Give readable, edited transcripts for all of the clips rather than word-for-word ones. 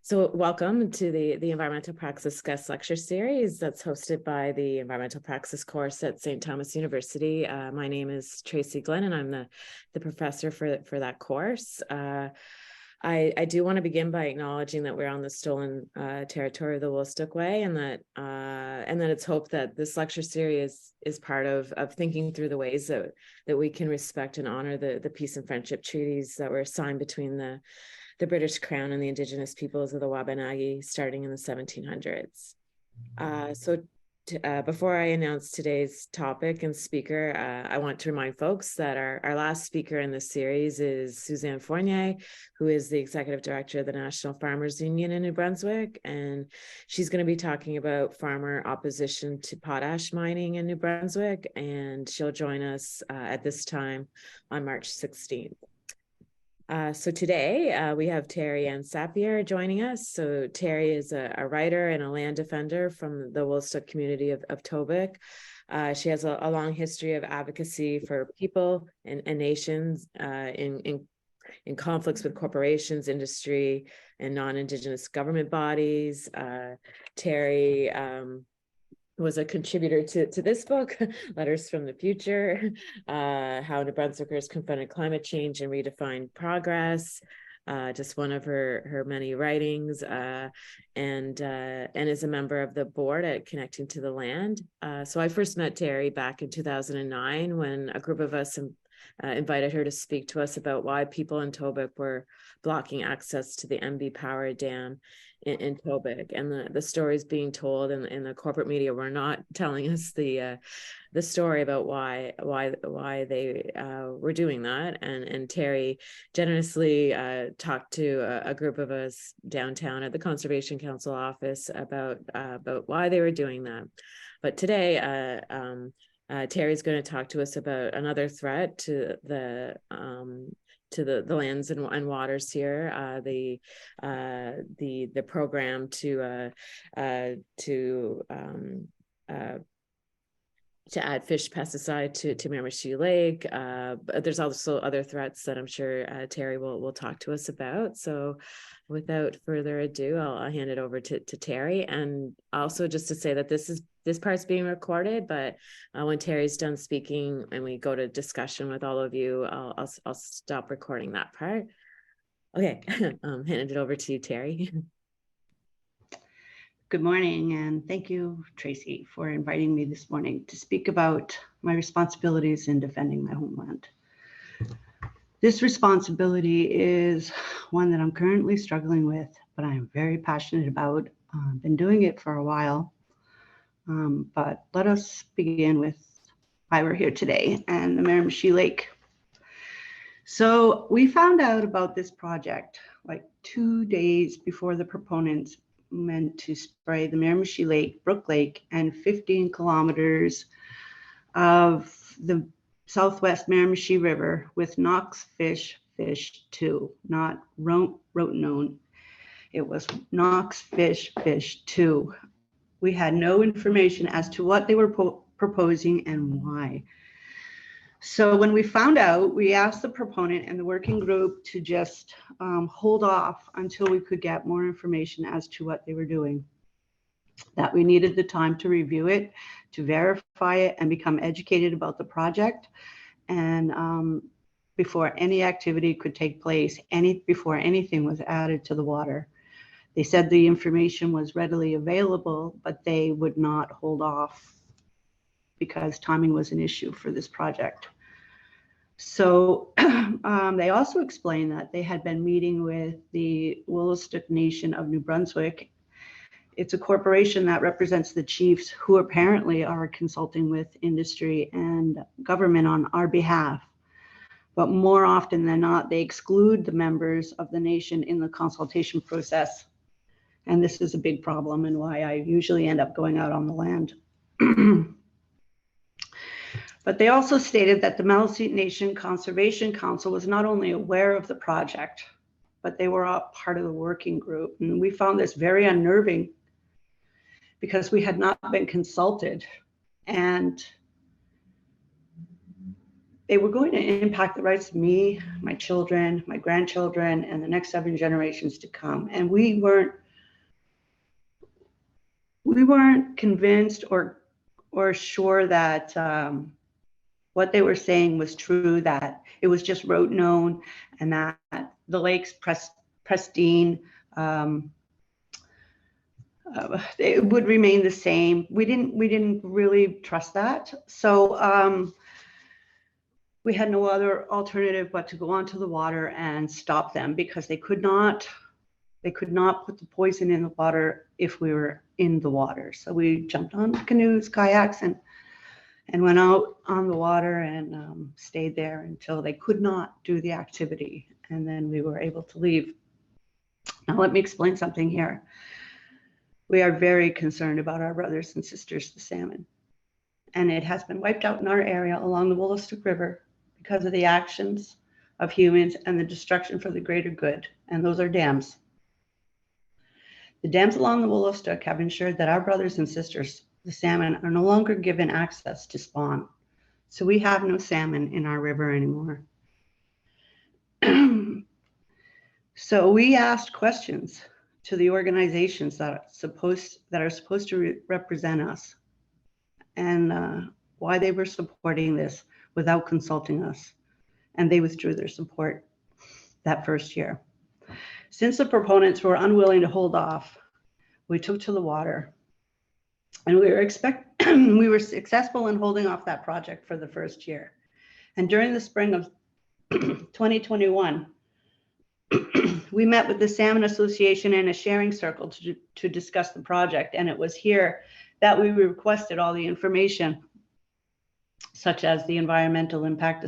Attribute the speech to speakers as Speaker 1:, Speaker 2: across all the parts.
Speaker 1: So welcome to the Environmental Praxis Guest Lecture Series that's hosted by the Environmental Praxis course at St. Thomas University. My name is Tracy Glenn, and I'm the professor for that course. I do want to begin by acknowledging that we're on the stolen territory of the Wolastoqey, and that it's hoped that this lecture series is part of thinking through the ways that we can respect and honor the peace and friendship treaties that were signed between the British Crown and the Indigenous peoples of the Wabanaki starting in the 1700s. Before I announce today's topic and speaker, I want to remind folks that our last speaker in this series is Suzanne Fournier, who is the Executive Director of the National Farmers Union in New Brunswick, and she's going to be talking about farmer opposition to potash mining in New Brunswick, and she'll join us at this time on March 16th. So today we have Terry Ann Sapir joining us. So Terry is a writer and a land defender from the Wolastoq community of Tobique. She has a long history of advocacy for people and nations in conflicts with corporations, industry, and non-Indigenous government bodies. Terry was a contributor to this book, Letters from the Future, How New Brunswickers Confronted Climate Change and Redefined Progress, just one of her many writings, and is a member of the board at Connecting to the Land. So I first met Terry back in 2009 when a group of us invited her to speak to us about why people in Tobique were blocking access to the MB Power Dam in Tobique, and the stories being told in the corporate media were not telling us the story about why they were doing that. And Terry generously talked to a group of us downtown at the Conservation Council office about why they were doing that. But today, Terry's going to talk to us about another threat to the lands and waters here, the program to add fish pesticide to Miramichi Lake. But there's also other threats that I'm sure Terry will talk to us about. So without further ado, I'll hand it over to Terry. And also just to say that this part's being recorded, but when Terry's done speaking and we go to discussion with all of you, I'll stop recording that part. Okay, handed it over to you, Terry.
Speaker 2: Good morning, and thank you, Tracy, for inviting me this morning to speak about my responsibilities in defending my homeland. This responsibility is one that I'm currently struggling with, but I'm very passionate about. I've been doing it for a while, but let us begin with why we're here today and the Miramichi Lake. So we found out about this project like 2 days before the proponents meant to spray the Miramichi Lake, Brook Lake, and 15 kilometers of the Southwest Miramichi River with Knox Fish 2, not rotenone. It was Knox Fish 2. We had no information as to what they were proposing and why. So when we found out, we asked the proponent and the working group to just hold off until we could get more information as to what they were doing, that we needed the time to review it, to verify it, and become educated about the project. And before any activity could take place, before anything was added to the water. They said the information was readily available, but they would not hold off because timing was an issue for this project. So they also explained that they had been meeting with the Wolastoq Nation of New Brunswick. It's a corporation that represents the chiefs who apparently are consulting with industry and government on our behalf. But more often than not, they exclude the members of the nation in the consultation process. And this is a big problem and why I usually end up going out on the land. But they also stated that the Maliseet Nation Conservation Council was not only aware of the project, but they were all part of the working group. And we found this very unnerving because we had not been consulted. And they were going to impact the rights of me, my children, my grandchildren, and the next 7 generations to come. And we weren't convinced or sure that what they were saying was true, that it was just rote known, and that the lake's pristine, it would remain the same. We didn't really trust that. So we had no other alternative but to go onto the water and stop them, because they could not put the poison in the water if we were in the water. So we jumped on canoes, kayaks, and went out on the water and stayed there until they could not do the activity. And then we were able to leave. Now, let me explain something here. We are very concerned about our brothers and sisters, the salmon. And it has been wiped out in our area along the Woolastook River because of the actions of humans and the destruction for the greater good. And those are dams. The dams along the Woolastook have ensured that our brothers and sisters, the salmon, are no longer given access to spawn. So we have no salmon in our river anymore. So we asked questions to the organizations that are supposed to represent us, and why they were supporting this without consulting us. And they withdrew their support that first year. Since the proponents were unwilling to hold off, we took to the water, and we were successful in holding off that project for the first year. And during the spring of 2021, we met with the Salmon Association in a sharing circle to discuss the project. And it was here that we requested all the information, such as the environmental impact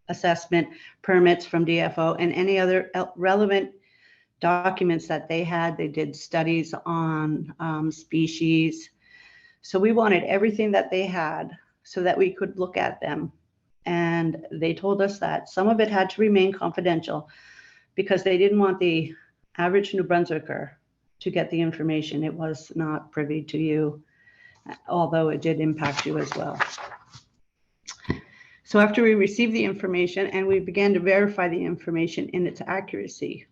Speaker 2: assessment, permits from DFO, and any other relevant documents that they had. They did studies on species. So we wanted everything that they had so that we could look at them. And they told us that some of it had to remain confidential because they didn't want the average New Brunswicker to get the information. It was not privy to you, although it did impact you as well. So after we received the information and we began to verify the information in its accuracy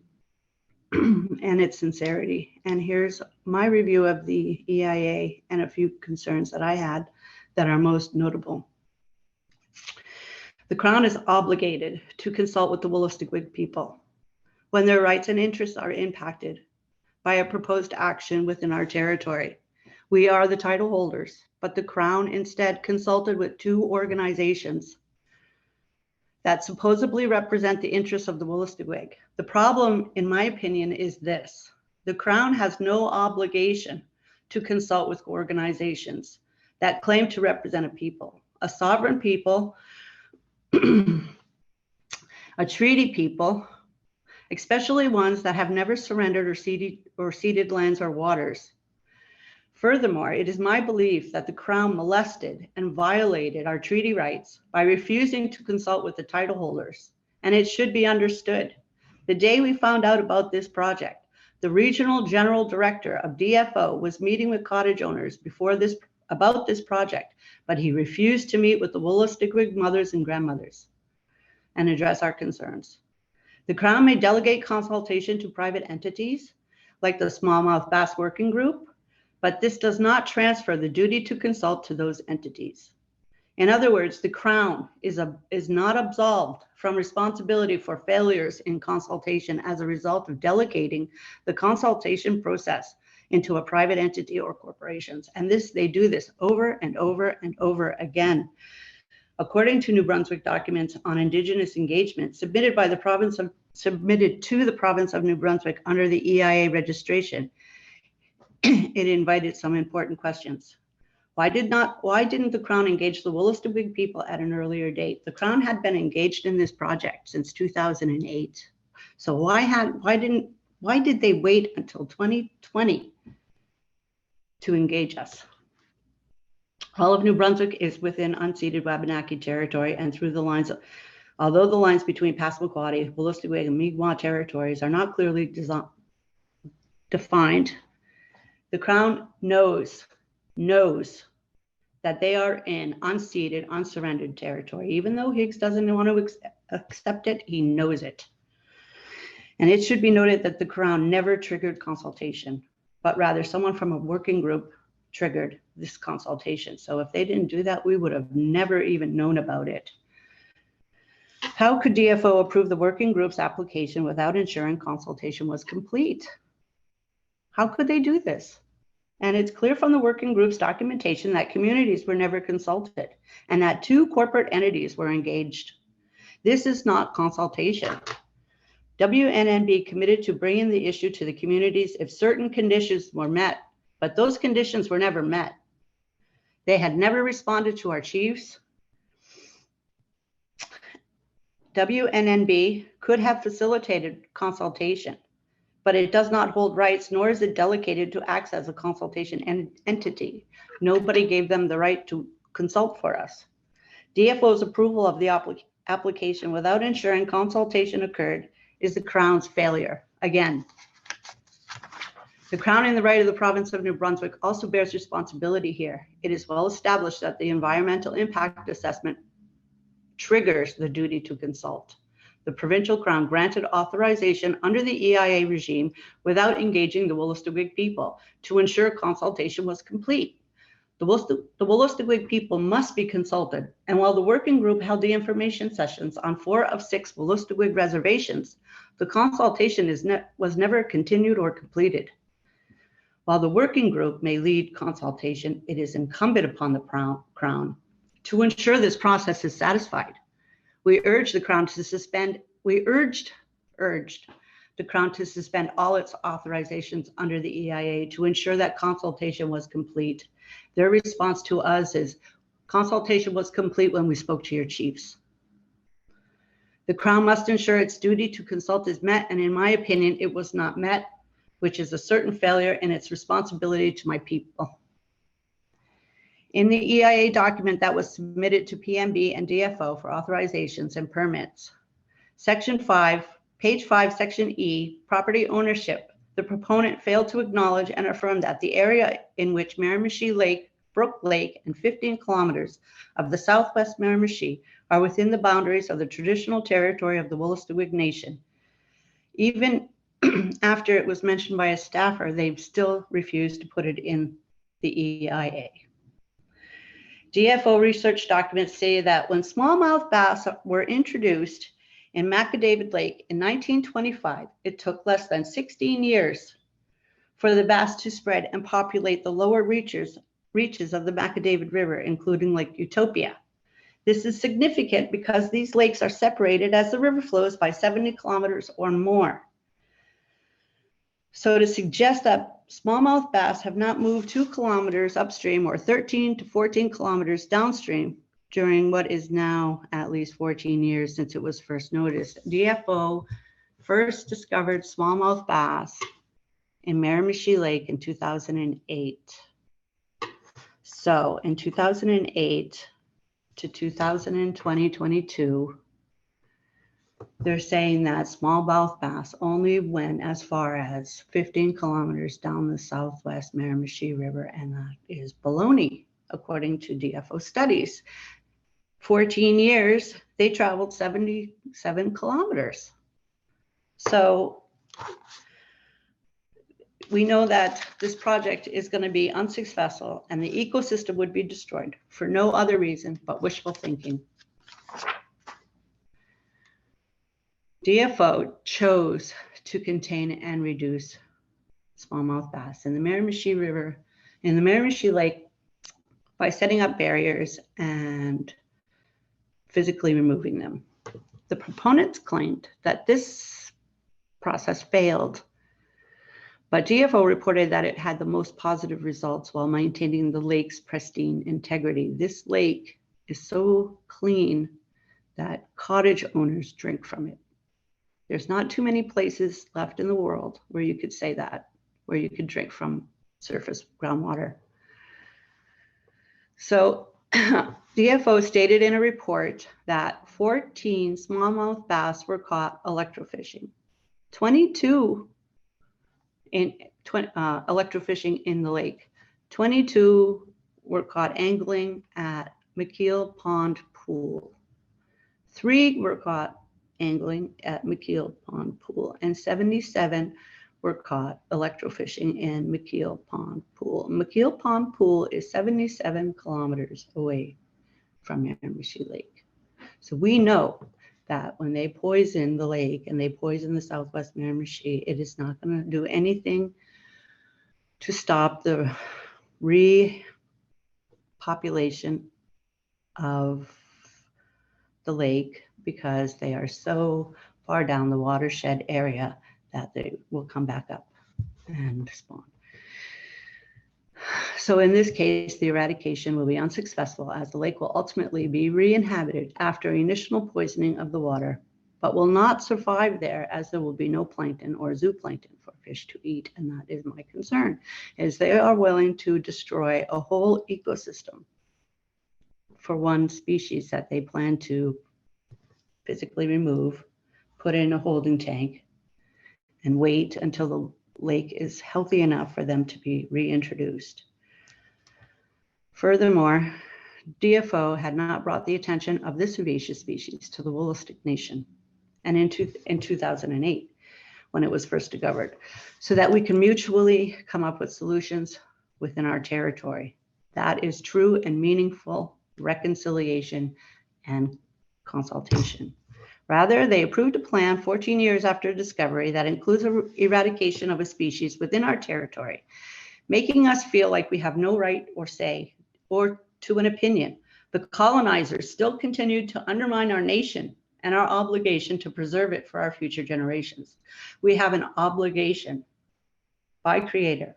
Speaker 2: and its sincerity, and here's my review of the EIA and a few concerns that I had that are most notable. The Crown is obligated to consult with the Wolastoqiyik people when their rights and interests are impacted by a proposed action within our territory. We are the title holders, but the Crown instead consulted with 2 organizations that supposedly represent the interests of the Wolastoqiyik. The problem, in my opinion, is this. The Crown has no obligation to consult with organizations that claim to represent a people, a sovereign people, a treaty people, especially ones that have never surrendered or ceded lands or waters. Furthermore, it is my belief that the Crown molested and violated our treaty rights by refusing to consult with the title holders. And it should be understood, the day we found out about this project, the regional general director of DFO was meeting with cottage owners about this project, but he refused to meet with the Wolastoqiyik mothers and grandmothers and address our concerns. The Crown may delegate consultation to private entities like the Smallmouth Bass Working Group, but this does not transfer the duty to consult to those entities. In other words, the Crown is not absolved from responsibility for failures in consultation as a result of delegating the consultation process into a private entity or corporations. And they do this over and over and over again. According to New Brunswick documents on Indigenous engagement submitted to the province of New Brunswick under the EIA registration, it invited some important questions. Why didn't the Crown engage the Wolastoqiyik people at an earlier date? The Crown had been engaged in this project since 2008. So why did they wait until 2020 to engage us? All of New Brunswick is within unceded Wabanaki territory, and through the lines, although the lines between Passamaquoddy, Wolastoqiyik, and Mi'kmaq territories are not clearly defined, the Crown knows that they are in unceded, unsurrendered territory. Even though Higgs doesn't want to accept it, he knows it. And it should be noted that the Crown never triggered consultation, but rather someone from a working group triggered this consultation. So if they didn't do that, we would have never even known about it. How could DFO approve the working group's application without ensuring consultation was complete? How could they do this? And it's clear from the working group's documentation that communities were never consulted and that 2 corporate entities were engaged. This is not consultation. WNNB committed to bringing the issue to the communities if certain conditions were met, but those conditions were never met. They had never responded to our chiefs. WNNB could have facilitated consultation, but it does not hold rights, nor is it delegated to act as a consultation entity. Nobody gave them the right to consult for us. DFO's approval of the application without ensuring consultation occurred is the Crown's failure. Again, the Crown and the right of the province of New Brunswick also bears responsibility here. It is well established that the environmental impact assessment triggers the duty to consult. The provincial Crown granted authorization under the EIA regime without engaging the Wolastoqiyik people to ensure consultation was complete. The Wolastoqiyik people must be consulted, and while the working group held the information sessions on 4 of 6 Wolastoqiyik reservations, the consultation was never continued or completed. While the working group may lead consultation, it is incumbent upon the Crown to ensure this process is satisfied. We urged the Crown to suspend all its authorizations under the EIA to ensure that consultation was complete. Their response to us is, consultation was complete when we spoke to your chiefs. The Crown must ensure its duty to consult is met, and in my opinion, it was not met, which is a certain failure in its responsibility to my people. In the EIA document that was submitted to PMB and DFO for authorizations and permits, Section 5, page 5, Section E, property ownership, the proponent failed to acknowledge and affirm that the area in which Miramichi Lake, Brook Lake, and 15 kilometers of the Southwest Miramichi are within the boundaries of the traditional territory of the Wolastoqiyik Nation. Even after it was mentioned by a staffer, they've still refused to put it in the EIA. DFO research documents say that when smallmouth bass were introduced in Macadavid Lake in 1925, it took less than 16 years for the bass to spread and populate the lower reaches of the Macadavid River, including Lake Utopia. This is significant because these lakes are separated as the river flows by 70 kilometers or more. So to suggest that smallmouth bass have not moved 2 kilometers upstream or 13 to 14 kilometers downstream during what is now at least 14 years since it was first noticed. DFO first discovered smallmouth bass in Miramichi Lake in 2008. So in 2008 to 2022, they're saying that smallmouth bass only went as far as 15 kilometers down the Southwest Miramichi River, and that is baloney, according to DFO studies. 14 years, they traveled 77 kilometers. So we know that this project is going to be unsuccessful and the ecosystem would be destroyed for no other reason but wishful thinking. DFO chose to contain and reduce smallmouth bass in the Miramichi River, in the Miramichi Lake, by setting up barriers and physically removing them. The proponents claimed that this process failed, but DFO reported that it had the most positive results while maintaining the lake's pristine integrity. This lake is so clean that cottage owners drink from it. There's not too many places left in the world where you could say that, where you could drink from surface groundwater. So DFO stated in a report that 14 smallmouth bass were caught electrofishing, 22 in electrofishing in the lake. 22 were caught angling at McKeel Pond Pool. 3 were caught angling at McKeel Pond Pool, and 77 were caught electrofishing in McKeel Pond Pool. McKeel Pond Pool is 77 kilometers away from Miramichi Lake. So we know that when they poison the lake and they poison the Southwest Miramichi, it is not going to do anything to stop the repopulation of the lake, because they are so far down the watershed area that they will come back up and spawn. So in this case, the eradication will be unsuccessful, as the lake will ultimately be re-inhabited after initial poisoning of the water, but will not survive there, as there will be no plankton or zooplankton for fish to eat. And that is my concern, is they are willing to destroy a whole ecosystem for one species that they plan to physically remove, put in a holding tank, and wait until the lake is healthy enough for them to be reintroduced. Furthermore, DFO had not brought the attention of this invasive species to the Wolastoq Nation, and in 2008, when it was first discovered, so that we can mutually come up with solutions within our territory. That is true and meaningful reconciliation and consultation. Rather, they approved a plan 14 years after discovery that includes eradication of a species within our territory, making us feel like we have no right or say or to an opinion. The colonizers still continued to undermine our nation and our obligation to preserve it for our future generations. We have an obligation by Creator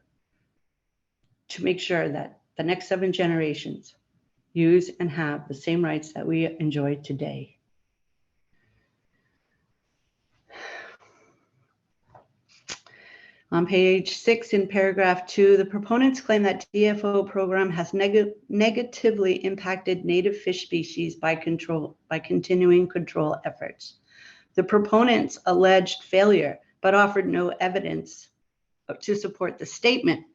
Speaker 2: to make sure that the next 7 generations use and have the same rights that we enjoy today. On page 6 in paragraph 2, the proponents claim that DFO program has negatively impacted native fish species by continuing control efforts. The proponents alleged failure, but offered no evidence to support the statement.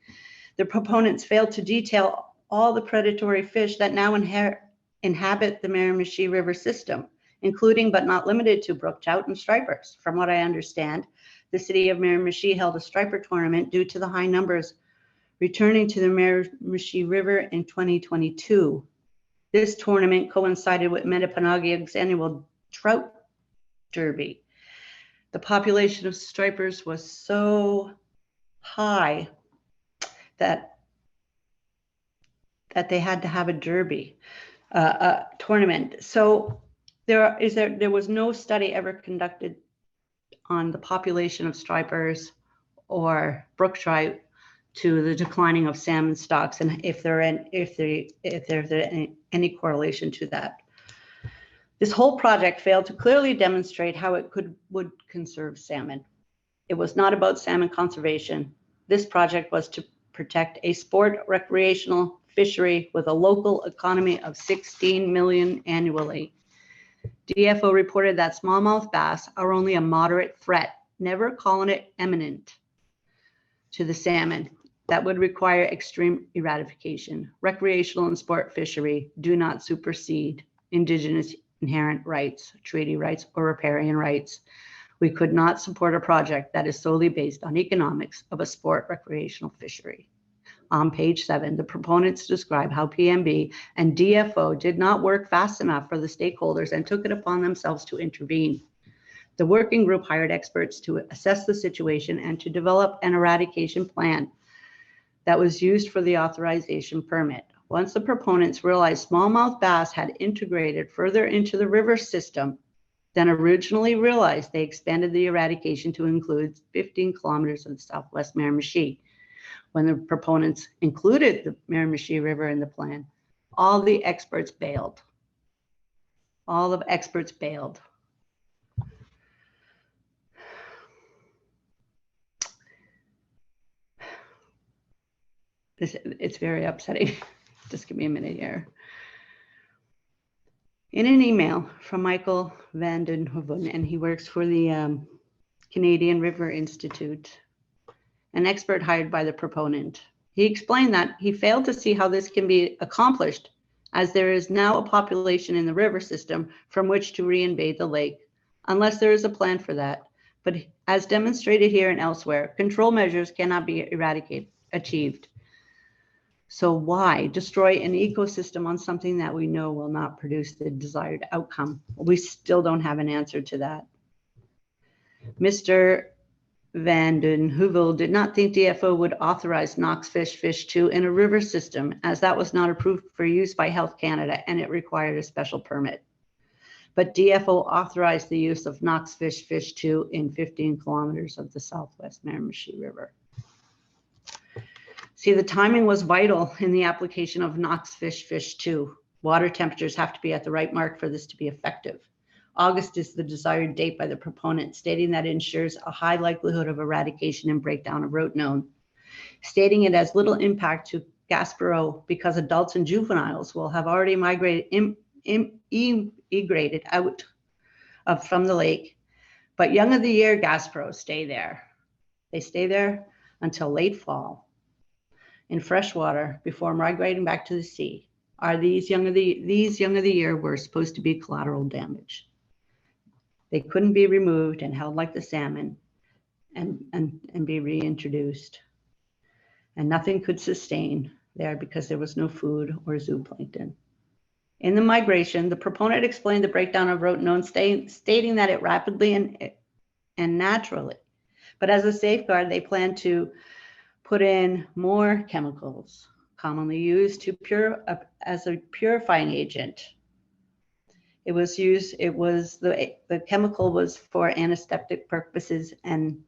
Speaker 2: The proponents failed to detail all the predatory fish that now inhabit the Miramichi River system, including but not limited to brook trout and stripers. From what I understand, the city of Miramichi held a striper tournament due to the high numbers returning to the Miramichi River in 2022. This tournament coincided with Metapanagig's annual trout derby. The population of stripers was so high that they had to have a derby, a tournament. So there was no study ever conducted on the population of stripers or brook trout to the declining of salmon stocks, and if there's any correlation to that. This whole project failed to clearly demonstrate how it would conserve salmon. It was not about salmon conservation. This project was to protect a sport recreational fishery with a local economy of 16 million annually. DFO reported that smallmouth bass are only a moderate threat, never calling it imminent to the salmon. That would require extreme eradication. Recreational and sport fishery do not supersede indigenous inherent rights, treaty rights, or riparian rights. We could not support a project that is solely based on economics of a sport recreational fishery. On page 7, the proponents describe how PMB and DFO did not work fast enough for the stakeholders and took it upon themselves to intervene. The working group hired experts to assess the situation and to develop an eradication plan that was used for the authorization permit. Once the proponents realized smallmouth bass had integrated further into the river system than originally realized, they expanded the eradication to include 15 kilometers of the Southwest Miramichi. When the proponents included the Miramichi River in the plan, all the experts bailed. All the experts bailed. It's very upsetting. Just give me a minute here. In an email from Michael van den Hoeven, and he works for the Canadian River Institute, an expert hired by the proponent, He explained that he failed to see how this can be accomplished, as there is now a population in the river system from which to reinvade the lake, unless there is a plan for that. But as demonstrated here and elsewhere, control measures cannot be achieved. So why destroy an ecosystem on something that we know will not produce the desired outcome? We still don't have an answer to that. Mr. Van den Heuvel did not think DFO would authorize Knox Fish 2 in a river system, as that was not approved for use by Health Canada and it required a special permit. But DFO authorized the use of Knox Fish 2 in 15 kilometers of the Southwest Miramichi River. See, the timing was vital in the application of Knox Fish 2. Water temperatures have to be at the right mark for this to be effective. August is the desired date by the proponent, stating that it ensures a high likelihood of eradication and breakdown of rotenone, stating it has little impact to Gaspereau because adults and juveniles will have already migrated, emigrated out from the lake. But young of the year Gaspereau stay there. They stay there until late fall in freshwater before migrating back to the sea. These young of the year were supposed to be collateral damage. They couldn't be removed and held like the salmon and be reintroduced. And nothing could sustain there because there was no food or zooplankton. In the migration, the proponent explained the breakdown of rotenone, stating that it rapidly and naturally. But as a safeguard, they plan to put in more chemicals commonly used as a purifying agent. The chemical was for anesthetic purposes, and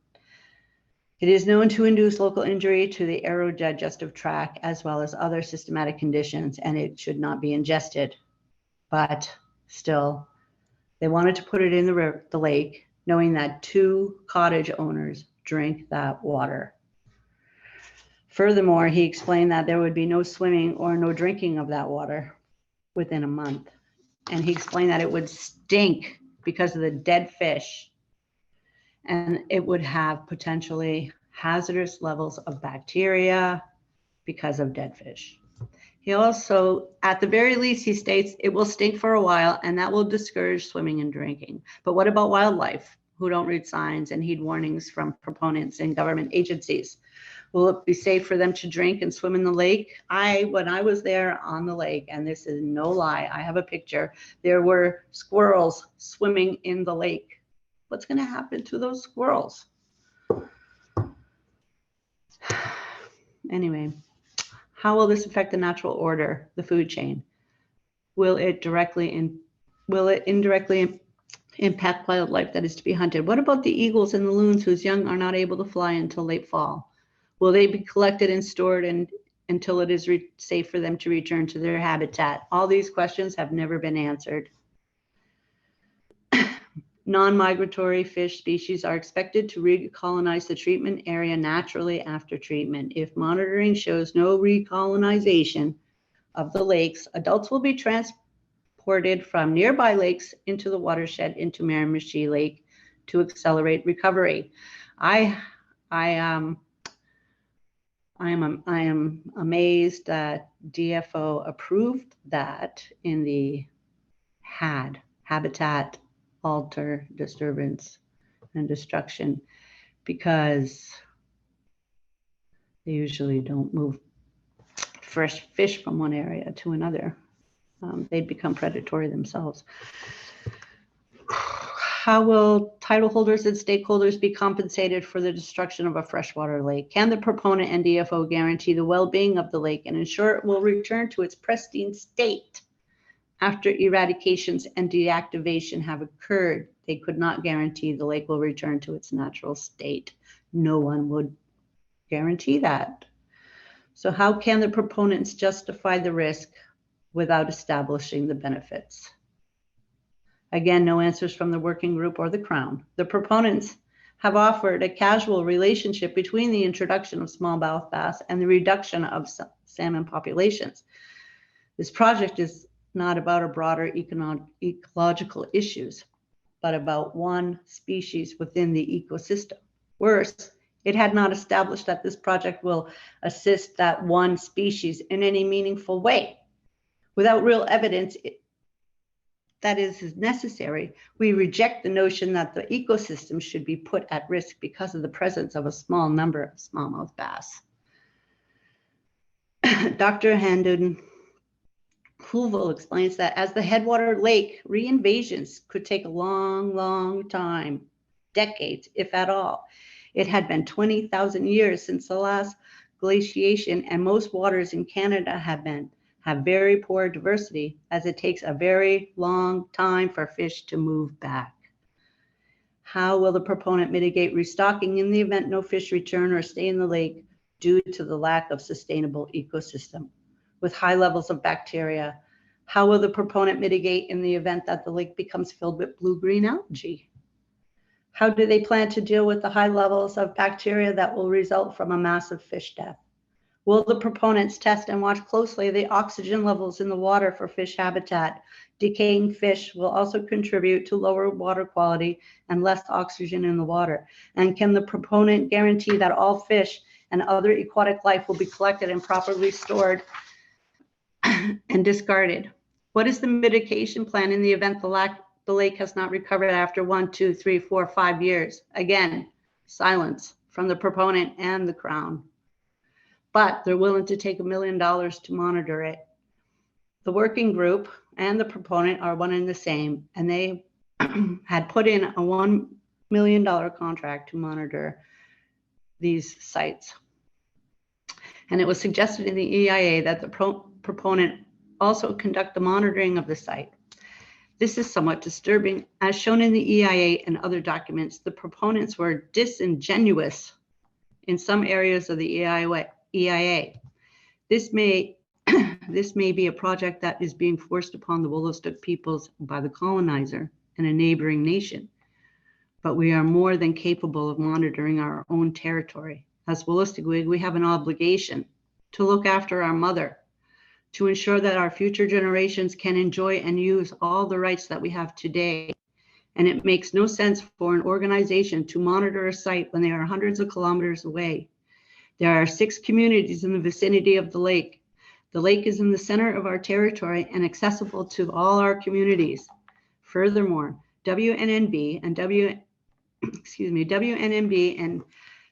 Speaker 2: it is known to induce local injury to the aerodigestive tract as well as other systematic conditions, and it should not be ingested. But still, they wanted to put it in the lake, knowing that 2 cottage owners drink that water. Furthermore, he explained that there would be no swimming or no drinking of that water within a month. And he explained that it would stink because of the dead fish, and it would have potentially hazardous levels of bacteria because of dead fish. He also, at the very least, he states it will stink for a while and that will discourage swimming and drinking. But what about wildlife who don't read signs and heed warnings from proponents and government agencies? Will it be safe for them to drink and swim in the lake? When I was there on the lake, and this is no lie, I have a picture, there were squirrels swimming in the lake. What's going to happen to those squirrels? Anyway, how will this affect the natural order, the food chain? Will it indirectly impact wildlife that is to be hunted? What about the eagles and the loons whose young are not able to fly until late fall? Will they be collected and stored until it is safe for them to return to their habitat? All these questions have never been answered. Non-migratory fish species are expected to recolonize the treatment area naturally after treatment. If monitoring shows no recolonization of the lakes, adults will be transported from nearby lakes into the watershed into Miramichi Lake to accelerate recovery. I am amazed that DFO approved that in the habitat alter disturbance and destruction, because they usually don't move fresh fish from one area to another. They'd become predatory themselves. How will title holders and stakeholders be compensated for the destruction of a freshwater lake? Can the proponent and DFO guarantee the well-being of the lake and ensure it will return to its pristine state after eradications and deactivation have occurred? They could not guarantee the lake will return to its natural state. No one would guarantee that. So how can the proponents justify the risk without establishing the benefits? Again, no answers from the working group or the Crown. The proponents have offered a casual relationship between the introduction of smallmouth bass and the reduction of salmon populations. This project is not about a broader ecological issues, but about one species within the ecosystem. Worse, It had not established that this project will assist that one species in any meaningful way. Without real evidence that is necessary, we reject the notion that the ecosystem should be put at risk because of the presence of a small number of smallmouth bass. Dr. Handon Hoovel explains that as the headwater lake, reinvasions could take a long, long time, decades, if at all. It had been 20,000 years since the last glaciation, and most waters in Canada have very poor diversity, as it takes a very long time for fish to move back. How will the proponent mitigate restocking in the event no fish return or stay in the lake due to the lack of sustainable ecosystem with high levels of bacteria? How will the proponent mitigate in the event that the lake becomes filled with blue-green algae? How do they plan to deal with the high levels of bacteria that will result from a massive fish death? Will the proponents test and watch closely the oxygen levels in the water for fish habitat? Decaying fish will also contribute to lower water quality and less oxygen in the water. And can the proponent guarantee that all fish and other aquatic life will be collected and properly stored and discarded? What is the mitigation plan in the event the lake has not recovered after 1, 2, 3, 4, 5 years? Again, silence from the proponent and the Crown. But they're willing to take $1 million to monitor it. The working group and the proponent are one and the same, and they had put in a $1 million contract to monitor these sites. And it was suggested in the EIA that the proponent also conduct the monitoring of the site. This is somewhat disturbing. As shown in the EIA and other documents, the proponents were disingenuous in some areas of the EIA. This may be a project that is being forced upon the Wolastoq peoples by the colonizer and a neighboring nation, but we are more than capable of monitoring our own territory. As Wolastoqiyik, we have an obligation to look after our mother, to ensure that our future generations can enjoy and use all the rights that we have today. And it makes no sense for an organization to monitor a site when they are hundreds of kilometers away. There are 6 communities in the vicinity of the lake. The lake is in the center of our territory and accessible to all our communities. Furthermore, WNNB and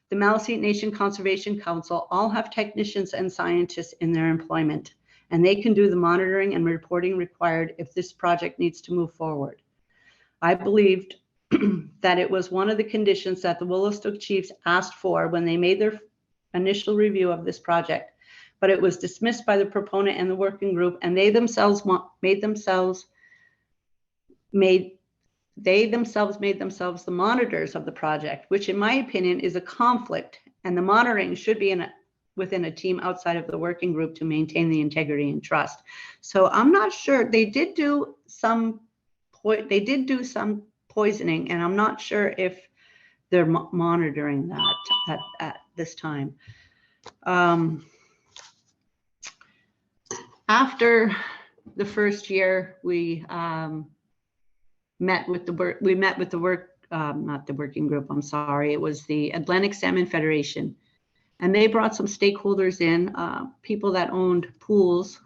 Speaker 2: the Maliseet Nation Conservation Council all have technicians and scientists in their employment, and they can do the monitoring and reporting required if this project needs to move forward. I believed that it was one of the conditions that the Wolastoq chiefs asked for when they made their initial review of this project, but it was dismissed by the proponent and the working group, and they themselves made themselves the monitors of the project, which in my opinion is a conflict, and the monitoring should be within a team outside of the working group to maintain the integrity and trust. So I'm not sure. They did do some poisoning, and I'm not sure if they're monitoring that at this time. After the first year, we met with the working group. I'm sorry, it was the Atlantic Salmon Federation, and they brought some stakeholders in, people that owned pools,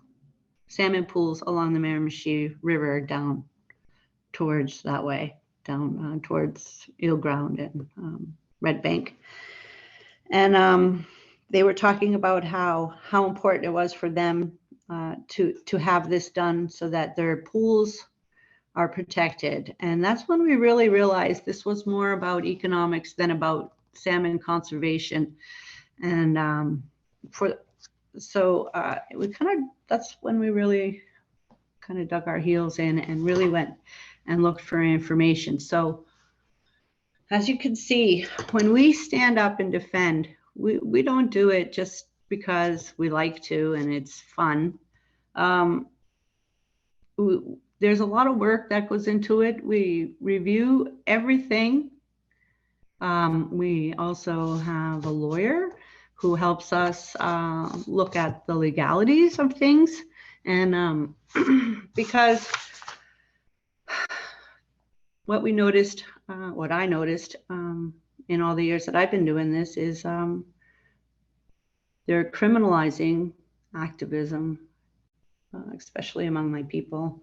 Speaker 2: salmon pools along the Miramichi River down towards that way, down towards Eel Ground and Red Bank. And they were talking about how important it was for them to have this done so that their pools are protected. And that's when we really realized this was more about economics than about salmon conservation. And that's when we really kind of dug our heels in and really went and looked for information. So as you can see, when we stand up and defend, we don't do it just because we like to and it's fun. There's a lot of work that goes into it. We review everything. We also have a lawyer who helps us look at the legalities of things. And because what I noticed in all the years that I've been doing this is they're criminalizing activism, especially among my people.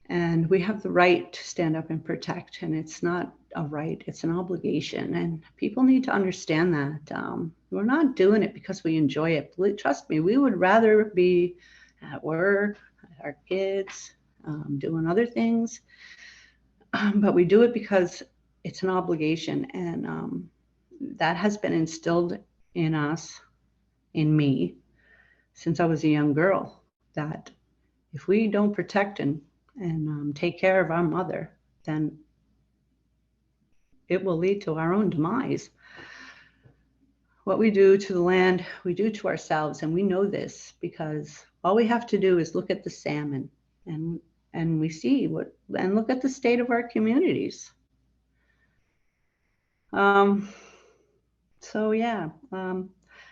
Speaker 2: And we have the right to stand up and protect, and it's not a right, it's an obligation. And people need to understand that. We're not doing it because we enjoy it. Trust me, we would rather be at work, our kids, doing other things. But we do it because it's an obligation. And that has been instilled in us, in me, since I was a young girl, that if we don't protect and take care of our mother, then it will lead to our own demise. What we do to the land, we do to ourselves, and we know this because all we have to do is look at the salmon and we see what, and look at the state of our communities. So yeah,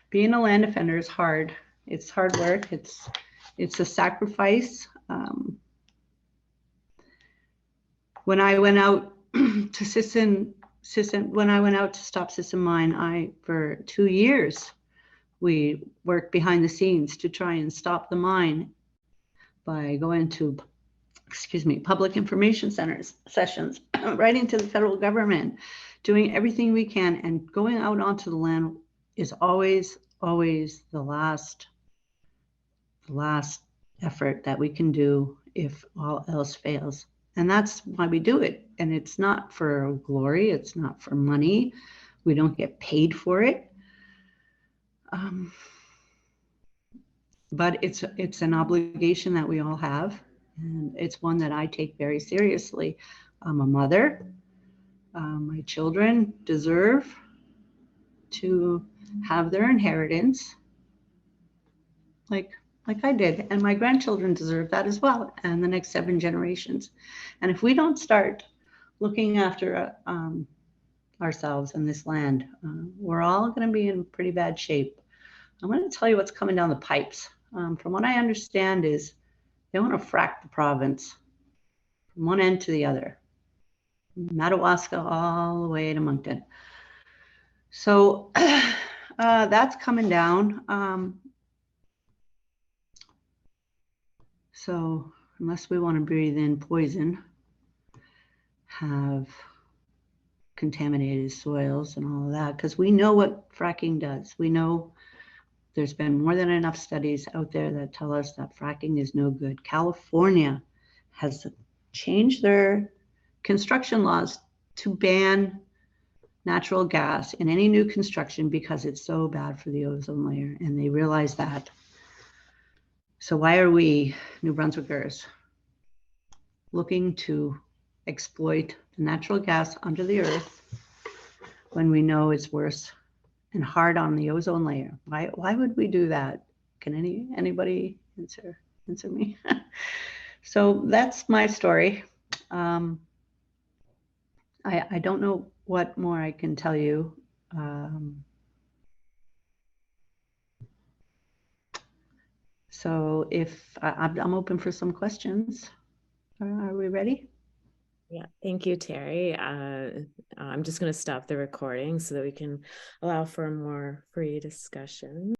Speaker 2: being a land defender is hard. It's hard work. It's a sacrifice. When I went out to when I went out to stop Sisson Mine, for 2 years, we worked behind the scenes to try and stop the mine by going to, public information centers, sessions, writing to the federal government, doing everything we can, and going out onto the land is always the last effort that we can do if all else fails. And that's why we do it. And it's not for glory. It's not for money. We don't get paid for it. But it's an obligation that we all have. And it's one that I take very seriously. I'm a mother. My children deserve to have their inheritance like I did, and my grandchildren deserve that as well, and the next 7 generations. And if we don't start looking after ourselves and this land, we're all going to be in pretty bad shape. I'm going to tell you what's coming down the pipes. From what I understand is they want to frack the province from one end to the other, Madawaska all the way to Moncton. So that's coming down. So unless we want to breathe in poison, have contaminated soils and all of that, because we know what fracking does. We know there's been more than enough studies out there that tell us that fracking is no good. California has changed their construction laws to ban natural gas in any new construction because it's so bad for the ozone layer, and they realize that. So why are we, New Brunswickers, looking to exploit the natural gas under the earth when we know it's worse and hard on the ozone layer? Why would we do that? Can anybody answer me? So that's my story. I don't know what more I can tell you. So if I'm open for some questions. Are we ready?
Speaker 1: Yeah, thank you, Terry. I'm just going to stop the recording so that we can allow for a more free discussion.